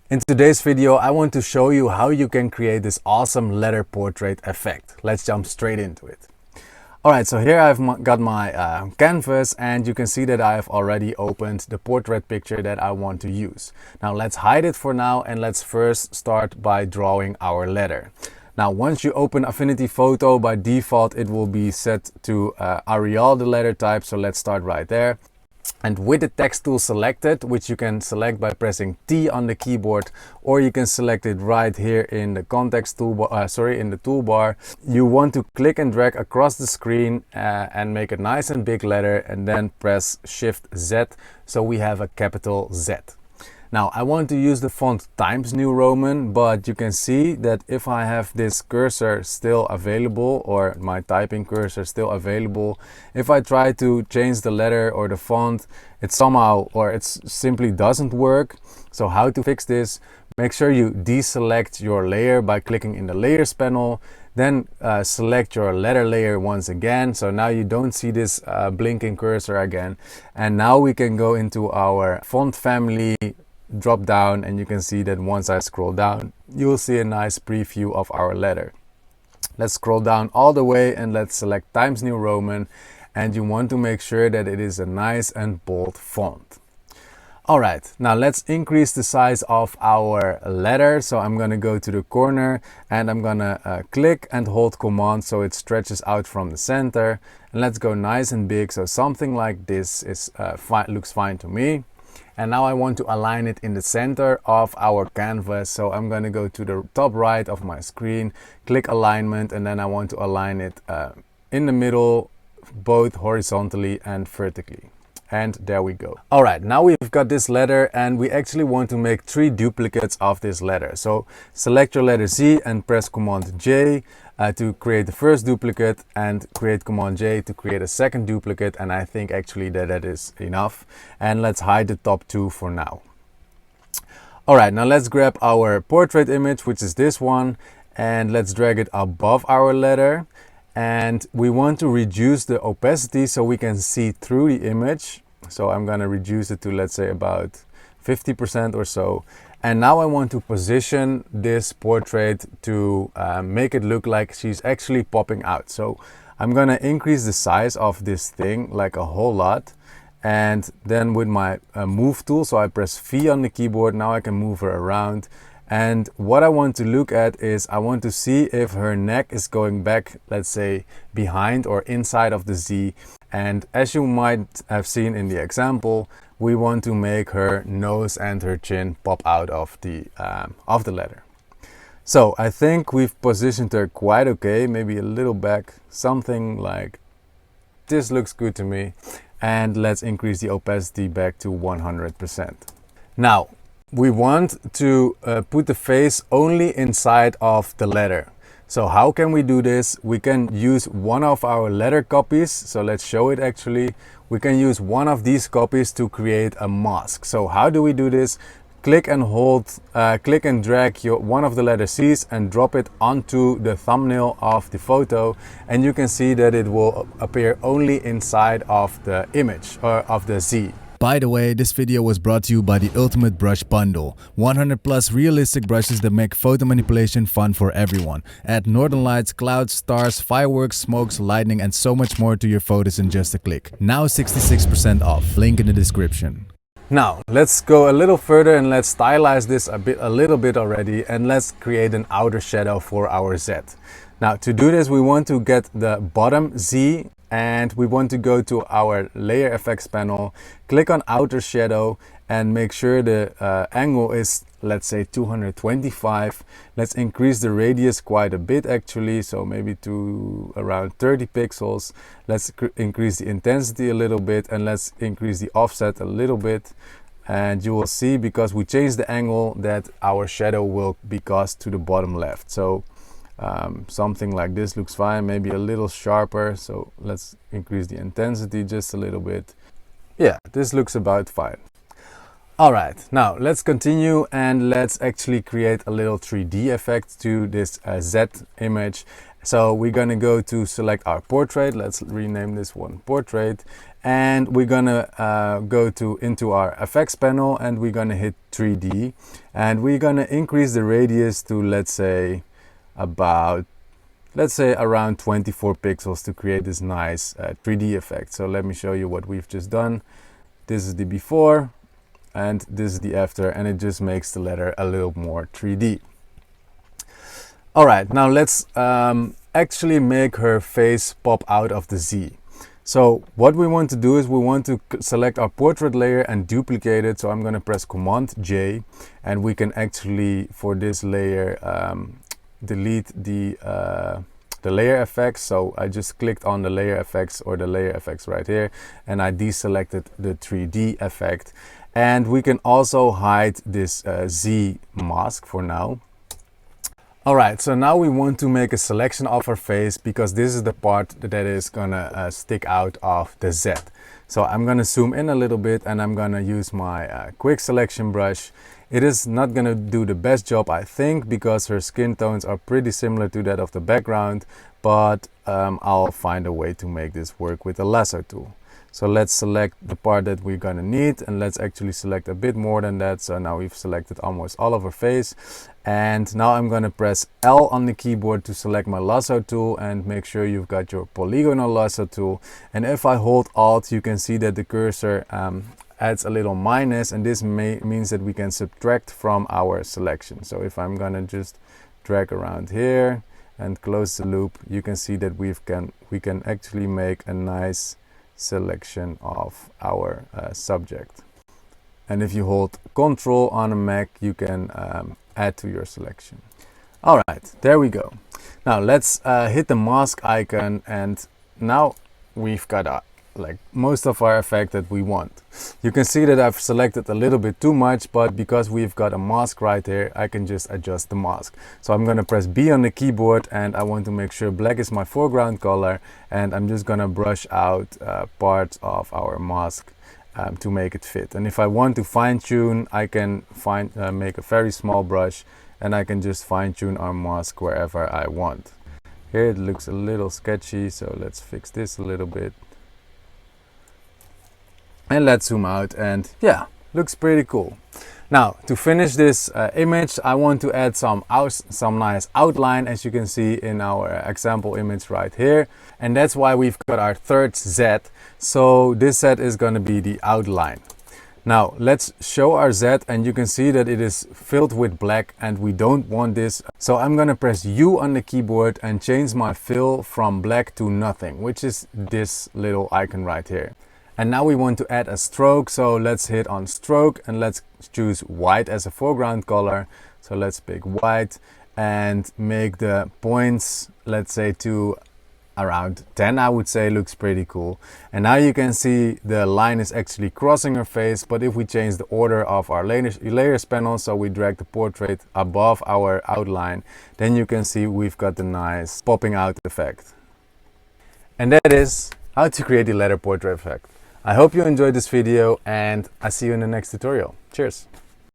In today's video, I want to show you how you can create this awesome letter portrait effect. Let's jump straight into it. Alright, so here I've got my canvas, and you can see that I've already opened the portrait picture that I want to use. Now let's hide it for now, and let's first start by drawing our letter. Now once you open Affinity Photo, by default it will be set to Arial, the letter type, so let's start right there. And with the text tool selected, which you can select by pressing T on the keyboard, or you can select it right here in the context toolbar, in the toolbar. You want to click and drag across the screen and make a nice and big letter, and then press Shift Z, so we have a capital Z. Now I want to use the font Times New Roman, but you can see that if I have this cursor still available, or my typing cursor still available, if I try to change the letter or the font, it simply doesn't work. So how to fix this? Make sure you deselect your layer by clicking in the layers panel, then select your letter layer once again. So now you don't see this blinking cursor again. And now we can go into our font family drop down, and you can see that once I scroll down, you will see a nice preview of our letter. Let's scroll down all the way and let's select Times New Roman, and you want to make sure that it is a nice and bold font. Alright, now let's increase the size of our letter. So I'm going to go to the corner, and I'm going to click and hold Command so it stretches out from the center, and let's go nice and big. So something like this is looks fine to me. And now I want to align it in the center of our canvas. So I'm going to go to the top right of my screen, click alignment, and then I want to align it in the middle, both horizontally and vertically. And there we go. Alright, now we've got this letter, and we actually want to make 3 duplicates of this letter. So select your letter Z and press Command J to create the first duplicate, and create Command J to create a second duplicate, and I think actually that is enough. And let's hide the top 2 for now. Alright, now let's grab our portrait image, which is this one, and let's drag it above our letter. And we want to reduce the opacity so we can see through the image. So I'm going to reduce it to, let's say, about 50% or so. And now I want to position this portrait to make it look like she's actually popping out. So I'm going to increase the size of this thing like a whole lot. And then with my move tool, so I press V on the keyboard, now I can move her around. And what I want to look at is I want to see if her neck is going back, let's say, behind or inside of the Z. And as you might have seen in the example, we want to make her nose and her chin pop out of the letter. So I think we've positioned her quite okay, maybe a little back, something like this looks good to me. And let's increase the opacity back to 100%. Now, we want to put the face only inside of the letter. So how can we do this? We can use one of our letter copies. So let's show it actually. We can use one of these copies to create a mask. So how do we do this? Click and hold, click and drag one of the letter C's and drop it onto the thumbnail of the photo. And you can see that it will appear only inside of the image or of the Z. By the way, this video was brought to you by the Ultimate Brush Bundle. 100 plus realistic brushes that make photo manipulation fun for everyone. Add northern lights, clouds, stars, fireworks, smokes, lightning, and so much more to your photos in just a click. Now 66% off. Link in the description. Now let's go a little further and let's stylize this a little bit already, and let's create an outer shadow for our Z. Now to do this, we want to get the bottom Z, and we want to go to our layer effects panel, click on outer shadow, and make sure the angle is, let's say, 225. Let's increase the radius quite a bit actually, so maybe to around 30 pixels. Let's increase the intensity a little bit, and let's increase the offset a little bit. And you will see, because we changed the angle, that our shadow will be cast to the bottom left. So something like this looks fine, maybe a little sharper. So let's increase the intensity just a little bit. Yeah, this looks about fine. Alright, now let's continue and let's actually create a little 3D effect to this Z image. So we're going to go to select our portrait. Let's rename this one portrait. and we're gonna go into our effects panel, and we're gonna hit 3D, and we're gonna increase the radius to let's say around 24 pixels to create this nice 3D effect. So let me show you what we've just done. This is the before and this is the after, and it just makes the letter a little more 3D. All right, now let's actually make her face pop out of the Z. So what we want to do is we want to select our portrait layer and duplicate it. So I'm going to press Command J, and we can actually, for this layer, delete the layer effects. So I just clicked on the layer effects, or the layer effects right here, and I deselected the 3D effect. And we can also hide this Z mask for now. Alright, so now we want to make a selection of our face, because this is the part that is gonna stick out of the Z. So I'm gonna zoom in a little bit, and I'm gonna use my quick selection brush. It is not gonna do the best job, I think, because her skin tones are pretty similar to that of the background, but I'll find a way to make this work with the lasso tool. So let's select the part that we're gonna need, and let's actually select a bit more than that. So now we've selected almost all of her face. And now I'm gonna press L on the keyboard to select my lasso tool, and make sure you've got your polygonal lasso tool. And if I hold Alt, you can see that the cursor adds a little minus, and this means that we can subtract from our selection. So if I'm gonna just drag around here and close the loop, you can see that we can actually make a nice selection of our subject. And if you hold Control on a Mac, you can add to your selection. All right, there we go. Now let's hit the mask icon, and now we've got like most of our effect that we want. You can see that I've selected a little bit too much, but because we've got a mask right here, I can just adjust the mask. So I'm gonna press B on the keyboard, and I want to make sure black is my foreground color, and I'm just gonna brush out parts of our mask to make it fit. And if I want to fine tune, I can make a very small brush, and I can just fine tune our mask wherever I want. Here it looks a little sketchy, so let's fix this a little bit. And let's zoom out, and yeah, looks pretty cool. Now to finish this image, I want to add some nice outline, as you can see in our example image right here. And that's why we've got our third Z. So this Z is going to be the outline. Now let's show our Z, and you can see that it is filled with black, and we don't want this. So I'm going to press U on the keyboard and change my fill from black to nothing, which is this little icon right here. And now we want to add a stroke, so let's hit on stroke, and let's choose white as a foreground color. So let's pick white and make the points, let's say to around 10, I would say. Looks pretty cool. And now you can see the line is actually crossing her face, but if we change the order of our layers panel, so we drag the portrait above our outline, then you can see we've got the nice popping out effect. And that is how to create the letter portrait effect. I hope you enjoyed this video, and I see you in the next tutorial. Cheers!